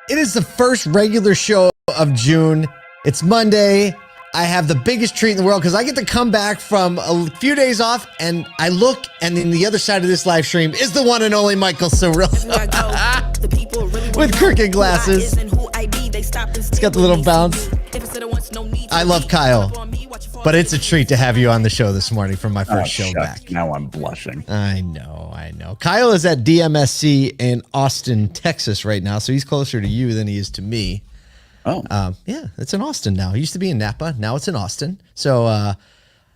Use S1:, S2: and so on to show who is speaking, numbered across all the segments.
S1: It is the first regular show of June. It's Monday. I have the biggest treat in the world because I get to come back from a few days off and I look, and in the other side of this live stream is the one and only Michael Cirillo with crooked glasses. It's got the little bounce. I love Kyle, but it's a treat to have you on the show this morning from my first show back.
S2: Now I'm blushing.
S1: I know. Kyle is at DMSC in Austin, Texas right now, so he's closer to you than he is to me.
S2: Oh.
S1: Yeah, it's in Austin now. It used to be in Napa. Now it's in Austin. So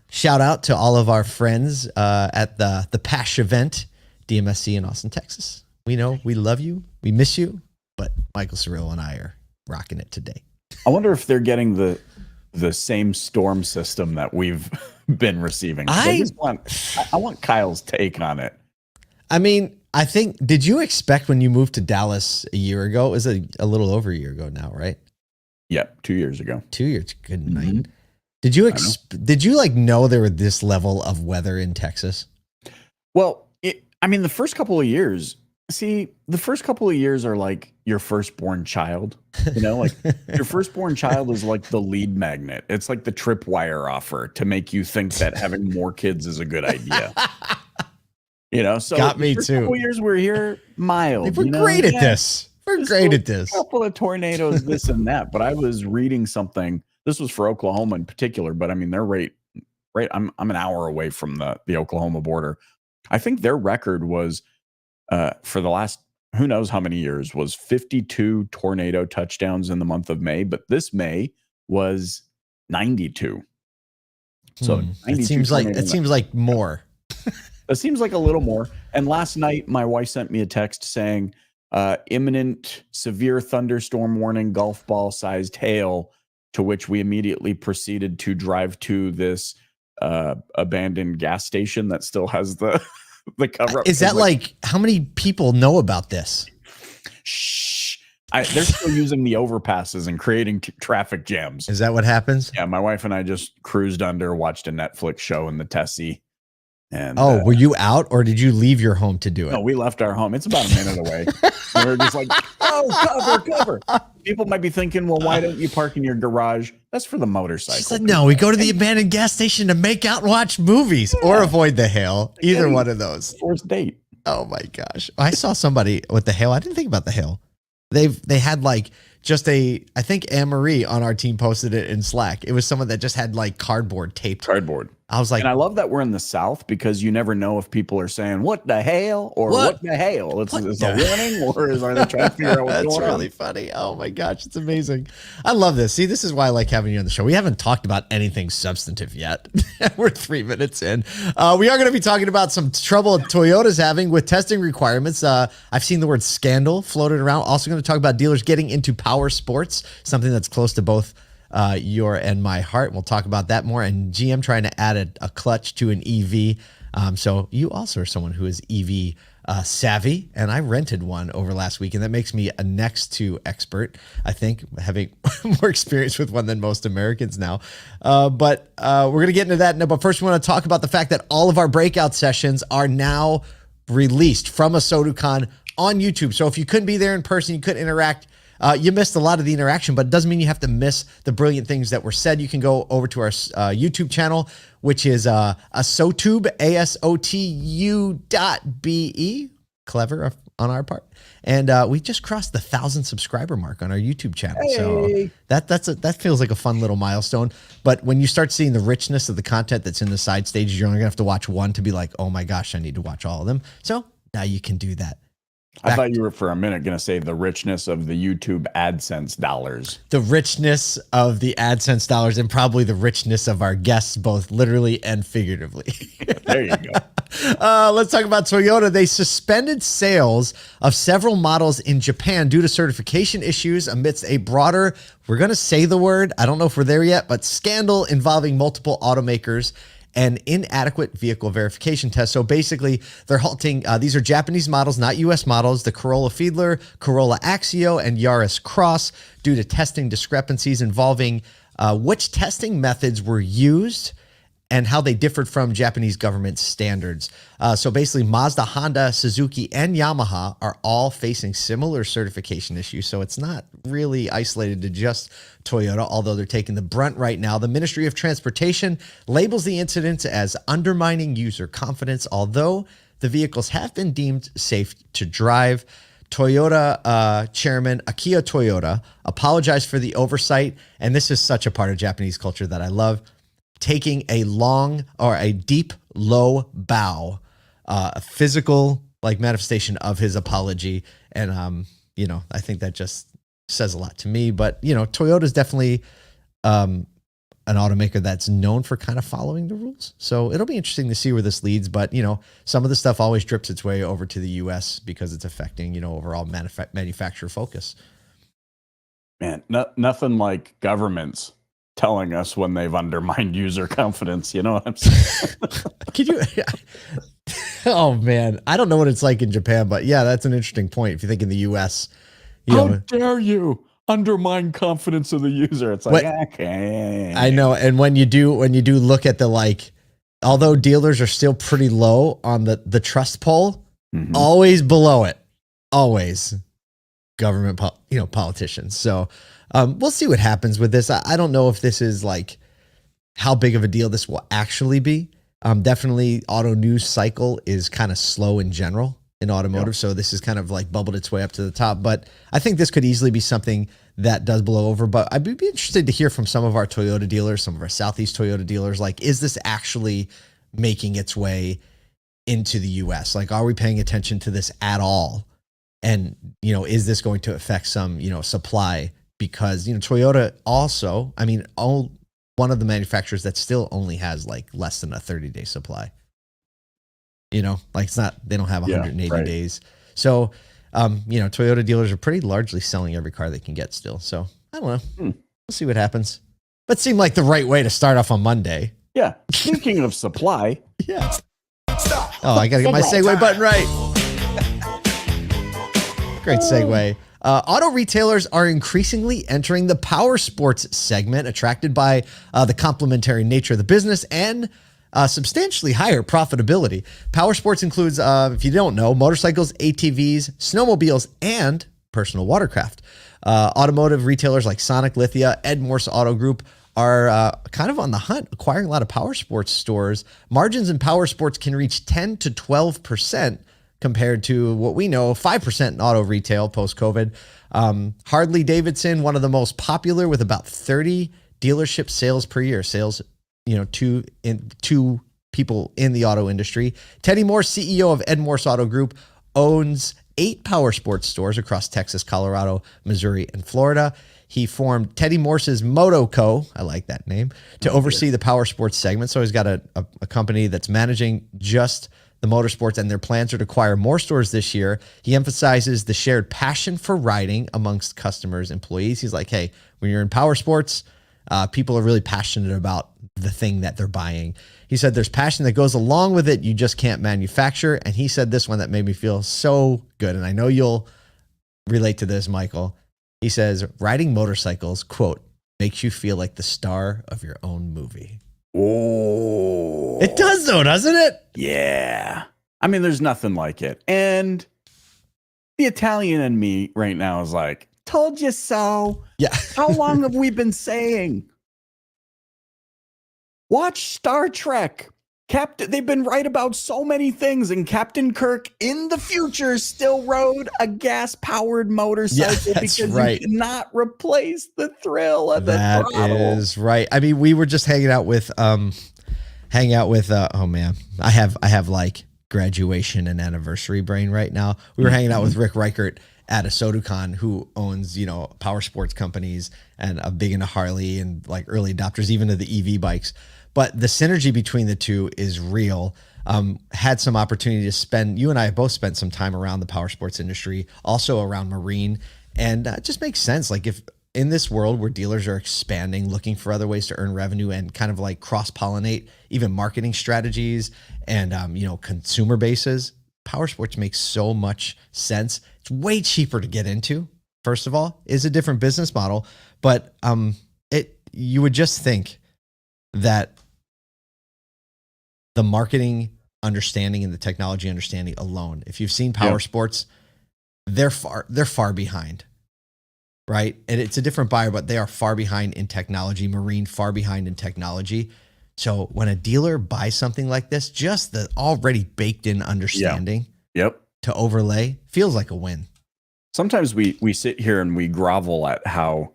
S1: shout out to all of our friends at the PASH event, DMSC in Austin, Texas. We know we love you. We miss you. But Michael Cirillo and I are rocking it today.
S2: I wonder if they're getting the same storm system that we've been receiving. I want Kyle's take on it.
S1: I mean, I think, did you expect when you moved to Dallas a year ago? It was a little over a year ago now, right?
S2: Yep, 2 years ago.
S1: 2 years. Good night. Did you like know there were this level of weather in Texas?
S2: Well, the first couple of years, are like your firstborn child. You know, like your firstborn child is like the lead magnet. It's like the tripwire offer to make you think that having more kids is a good idea. You know, so
S1: got me too.
S2: Couple years we're here, mild.
S1: We're great at this. We're great at this.
S2: A couple of tornadoes, this and that. But I was reading something. This was for Oklahoma in particular. But I mean, they're right. I'm an hour away from the Oklahoma border. I think their record was for the last who knows how many years was 52 tornado touchdowns in the month of May. But this May was 92. So
S1: it seems like more.
S2: It seems like a little more. And last night, my wife sent me a text saying, imminent severe thunderstorm warning, golf ball sized hail, to which we immediately proceeded to drive to this abandoned gas station that still has the cover up.
S1: Is that like, how many people know about this?
S2: Shh. They're still using the overpasses and creating traffic jams.
S1: Is that what happens?
S2: Yeah, my wife and I just cruised under, watched a Netflix show in the Tessie. And,
S1: were you out or did you leave your home to do it?
S2: No, we left our home. It's about a minute away. We were just like, cover. People might be thinking, well, why don't you park in your garage? That's for the motorcycle.
S1: She said, no, we go to the abandoned gas station to make out and watch movies or avoid the hail. Either one of those.
S2: First date.
S1: Oh my gosh. I saw somebody with the hail. I didn't think about the hail. They had like just I think Anne-Marie on our team posted it in Slack. It was someone that just had like cardboard taped. I was like,
S2: and I love that we're in the South because you never know if people are saying what the hail or what the hail. It's a warning, or are they trying to figure out what's going on?
S1: That's really funny. Oh my gosh, it's amazing. I love this. See, this is why I like having you on the show. We haven't talked about anything substantive yet. We're 3 minutes in. We are going to be talking about some trouble Toyota's having with testing requirements. I've seen the word scandal floated around. Also going to talk about dealers getting into power sports, something that's close to both your and my heart. We'll talk about that more. And GM trying to add a clutch to an EV. So you also are someone who is EV savvy, and I rented one over last week, and that makes me a next to expert, I think, having more experience with one than most Americans now. But we're going to get into that. No, but first we want to talk about the fact that all of our breakout sessions are now released from ASOTU CON on YouTube. So if you couldn't be there in person, you couldn't interact, you missed a lot of the interaction, but it doesn't mean you have to miss the brilliant things that were said. You can go over to our YouTube channel, which is ASOTube, ASOTU.be. Clever on our part. And we just crossed the 1,000 subscriber mark on our YouTube channel.
S2: Hey.
S1: So that feels like a fun little milestone. But when you start seeing the richness of the content that's in the side stages, you're only going to have to watch one to be like, oh my gosh, I need to watch all of them. So now you can do that.
S2: I thought you were for a minute going to say the richness of the YouTube AdSense dollars.
S1: The richness of the AdSense dollars, and probably the richness of our guests, both literally and figuratively.
S2: There you go.
S1: Let's talk about Toyota. They suspended sales of several models in Japan due to certification issues amidst a broader, we're going to say the word, I don't know if we're there yet, but scandal involving multiple automakers and inadequate vehicle verification tests. So basically, they're halting. These are Japanese models, not U.S. models, the Corolla Fielder, Corolla Axio, and Yaris Cross, due to testing discrepancies involving which testing methods were used and how they differed from Japanese government standards. So basically, Mazda, Honda, Suzuki, and Yamaha are all facing similar certification issues. So it's not really isolated to just Toyota, although they're taking the brunt right now. The Ministry of Transportation labels the incidents as undermining user confidence, although the vehicles have been deemed safe to drive. Toyota chairman Akio Toyoda apologized for the oversight, and this is such a part of Japanese culture that I love, taking a long or a deep, low bow, a physical like manifestation of his apology. And, I think that just says a lot to me. But, Toyota is definitely an automaker that's known for kind of following the rules. So it'll be interesting to see where this leads. But, some of the stuff always drips its way over to the US because it's affecting, overall manufacturer focus.
S2: Man, nothing like governments telling us when they've undermined user confidence. You know what I'm saying?
S1: Could you? Oh, man. I don't know what it's like in Japan, but yeah, that's an interesting point. If you think in the US,
S2: how dare you undermine confidence of the user? It's like, okay.
S1: I know. And when you do look at the, although dealers are still pretty low on the trust poll, always below it, always government, politicians. So we'll see what happens with this. I don't know if this is how big of a deal this will actually be. Definitely auto news cycle is kind of slow in general in automotive. Yep. So this is kind of bubbled its way up to the top, but I think this could easily be something that does blow over. But I'd be interested to hear from some of our Toyota dealers, some of our Southeast Toyota dealers, is this actually making its way into the US? Are we paying attention to this at all? And, is this going to affect some, supply? Because, Toyota also, one of the manufacturers that still only has less than a 30-day supply. It's not, they don't have 180 days. So, Toyota dealers are pretty largely selling every car they can get still. So I don't know. We'll see what happens. But seemed like the right way to start off on Monday.
S2: Yeah. Speaking of supply.
S1: Yeah. Oh, I got to get my segue button right. Great segue. Auto retailers are increasingly entering the power sports segment, attracted by the complementary nature of the business and substantially higher profitability. Power sports includes, if you don't know, motorcycles, ATVs, snowmobiles, and personal watercraft. Automotive retailers like Sonic, Lithia, Ed Morse Auto Group are kind of on the hunt, acquiring a lot of power sports stores. Margins in power sports can reach 10 to 12% compared to what we know, 5% in auto retail post-COVID. Harley Davidson, one of the most popular with about 30 dealership sales per year. Sales, two people in the auto industry. Teddy Morse, CEO of Ed Morse Auto Group, owns 8 power sports stores across Texas, Colorado, Missouri, and Florida. He formed Teddy Morse's Moto Co., I like that name, to oversee the power sports segment. So he's got a company that's managing just the motorsports, and their plans are to acquire more stores this year. He emphasizes the shared passion for riding amongst customers, employees. He's like, hey, when you're in power sports, people are really passionate about the thing that they're buying. He said there's passion that goes along with it. You just can't manufacture. And he said this one that made me feel so good. And I know you'll relate to this, Michael. He says, riding motorcycles, quote, makes you feel like the star of your own movie.
S2: Oh,
S1: it does though, doesn't it?
S2: Yeah. There's nothing like it. And the Italian in me right now is like, told you so.
S1: Yeah.
S2: How long have we been saying? Watch Star Trek. They've been right about so many things, and Captain Kirk in the future still rode a gas-powered motorcycle because you cannot replace the thrill of the throttle.
S1: That is right. We were just hanging out with oh man, I have graduation and anniversary brain right now. We were hanging out with Rick Reichert at ASOTU CON, who owns, power sports companies and a big into Harley and early adopters, even to the EV bikes. But the synergy between the two is real. Had some opportunity to spend, you and I have both spent some time around the power sports industry, also around marine, and it just makes sense. If in this world where dealers are expanding, looking for other ways to earn revenue and kind of cross-pollinate even marketing strategies and, consumer bases, power sports makes so much sense. It's way cheaper to get into, first of all, is a different business model, but you would just think that the marketing understanding and the technology understanding alone. If you've seen Powersports, they're far behind, right? And it's a different buyer, but they are far behind in technology. Marine far behind in technology. So when a dealer buys something like this, just the already baked in understanding to overlay feels like a win.
S2: Sometimes we sit here and we grovel at how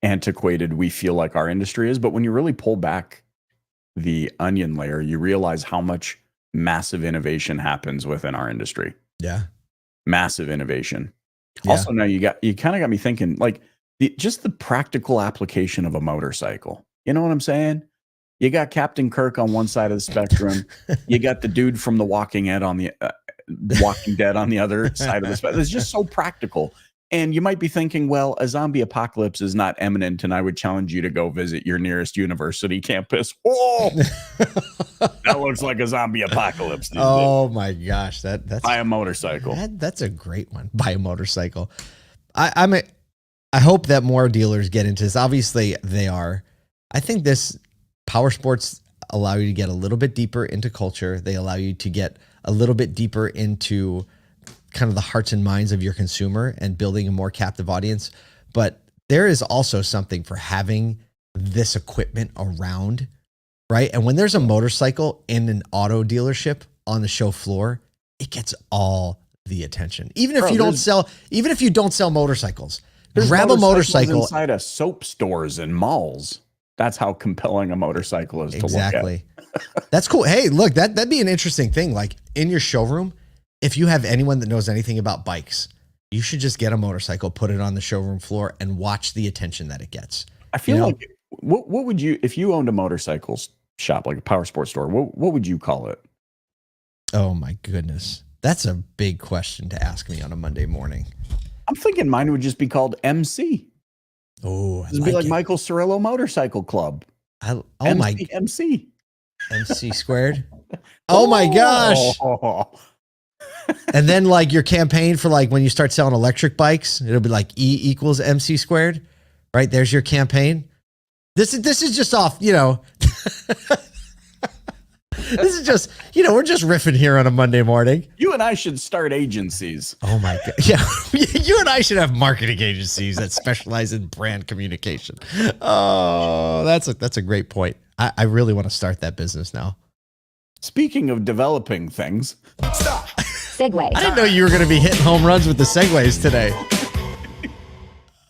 S2: antiquated we feel like our industry is, but when you really pull back the onion layer, you realize how much massive innovation happens within our industry.
S1: Yeah.
S2: Massive innovation. Yeah. Also, now you kind of got me thinking, like, just the practical application of a motorcycle. You know what I'm saying? You got Captain Kirk on one side of the spectrum. You got the dude from The Walking Dead on the other side of the spectrum. It's just so practical. And you might be thinking, well, a zombie apocalypse is not imminent, and I would challenge you to go visit your nearest university campus. Oh, that looks like a zombie apocalypse.
S1: Oh my gosh, that's
S2: buy a motorcycle.
S1: That's a great one. Buy a motorcycle. I hope that more dealers get into this. Obviously, they are. I think this Powersports allow you to get a little bit deeper into culture. They allow you to get a little bit deeper into kind of the hearts and minds of your consumer and building a more captive audience. But there is also something for having this equipment around, right? And when there's a motorcycle in an auto dealership on the show floor, it gets all the attention. Even if you don't sell motorcycles, grab a motorcycle
S2: inside of soap stores and malls. That's how compelling a motorcycle is to look at.
S1: That's cool. Hey, look, that'd be an interesting thing. Like in your showroom, if you have anyone that knows anything about bikes, you should just get a motorcycle, put it on the showroom floor, and watch the attention that it gets.
S2: I feel like, what would you, if you owned a motorcycle shop, like a Powersports store, what would you call it?
S1: Oh my goodness. That's a big question to ask me on a Monday morning.
S2: I'm thinking mine would just be called MC.
S1: Oh,
S2: it'd be like Michael Cirillo Motorcycle Club. MC
S1: squared. Oh my gosh. And then like your campaign for like when you start selling electric bikes, it'll be like E equals MC squared, right? There's your campaign. This is just off, this is just, we're just riffing here on a Monday morning.
S2: You and I should start agencies.
S1: Oh my God. Yeah. You and I should have marketing agencies that specialize in brand communication. Oh, that's a great point. I really want to start that business now.
S2: Speaking of developing things. Stop.
S3: Segway.
S1: I didn't know you were going to be hitting home runs with the segways today.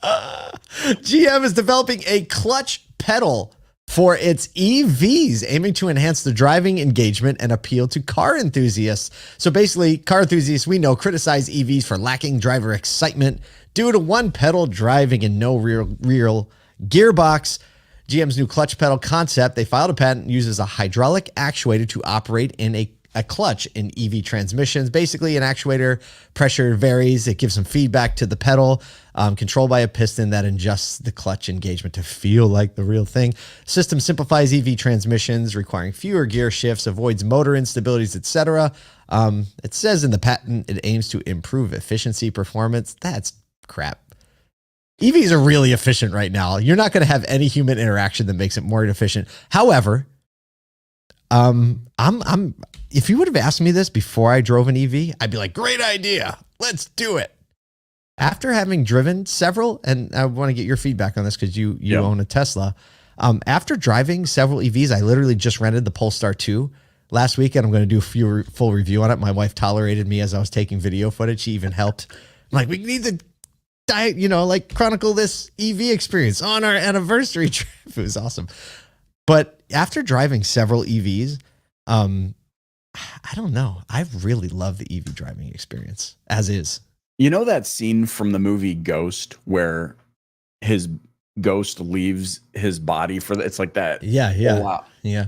S1: GM is developing a clutch pedal for its EVs, aiming to enhance the driving engagement and appeal to car enthusiasts. So basically, car enthusiasts we know criticize EVs for lacking driver excitement due to one pedal driving and no real gearbox. GM's new clutch pedal concept, they filed a patent, uses a hydraulic actuator to operate in a clutch in EV transmissions. Basically, an actuator pressure varies. It gives some feedback to the pedal, controlled by a piston that adjusts the clutch engagement to feel like the real thing. System simplifies EV transmissions, requiring fewer gear shifts, avoids motor instabilities, etc. It says in the patent, it aims to improve efficiency, performance. That's crap. EVs are really efficient right now. You're not going to have any human interaction that makes it more efficient. However, if you would have asked me this before I drove an EV, I'd be like, great idea. Let's do it. After having driven several, and I want to get your feedback on this because you own a Tesla. After driving several EVs, I literally just rented the Polestar 2 last week, and I'm going to do a full review on it. My wife tolerated me as I was taking video footage. She even helped. I'm like, we need to chronicle this EV experience on our anniversary trip. It was awesome. But after driving several EVs, I don't know. I really love the EV driving experience as is.
S2: You know that scene from the movie Ghost where his ghost leaves his body it's like that.
S1: Yeah.
S2: Yeah.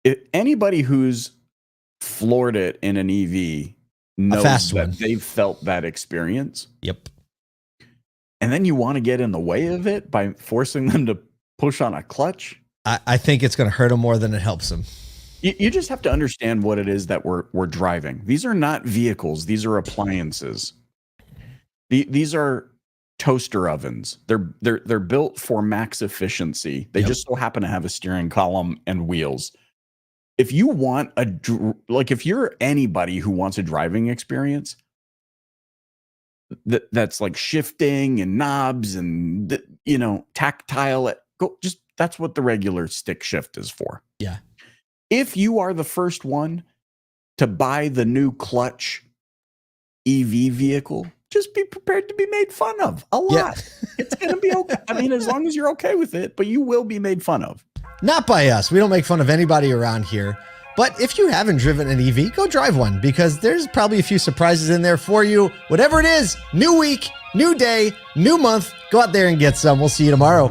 S2: If anybody who's floored it in an EV knows that they've felt that experience.
S1: Yep.
S2: And then you want to get in the way of it by forcing them to push on a clutch.
S1: I think it's going to hurt them more than it helps them.
S2: You just have to understand what it is that we're driving. These are not vehicles. These are appliances. These are toaster ovens. They're built for max efficiency. They just so happen to have a steering column and wheels. if you want if you're anybody who wants a driving experience that's like shifting and knobs and, you know, tactile, that's what the regular stick shift is for.
S1: Yeah.
S2: If you are the first one to buy the new clutch EV vehicle, just be prepared to be made fun of a lot. Yeah. It's going to be okay. I mean, as long as you're okay with it, but you will be made fun of.
S1: Not by us. We don't make fun of anybody around here. But if you haven't driven an EV, go drive one, because there's probably a few surprises in there for you. Whatever it is, new week, new day, new month, go out there and get some. We'll see you tomorrow.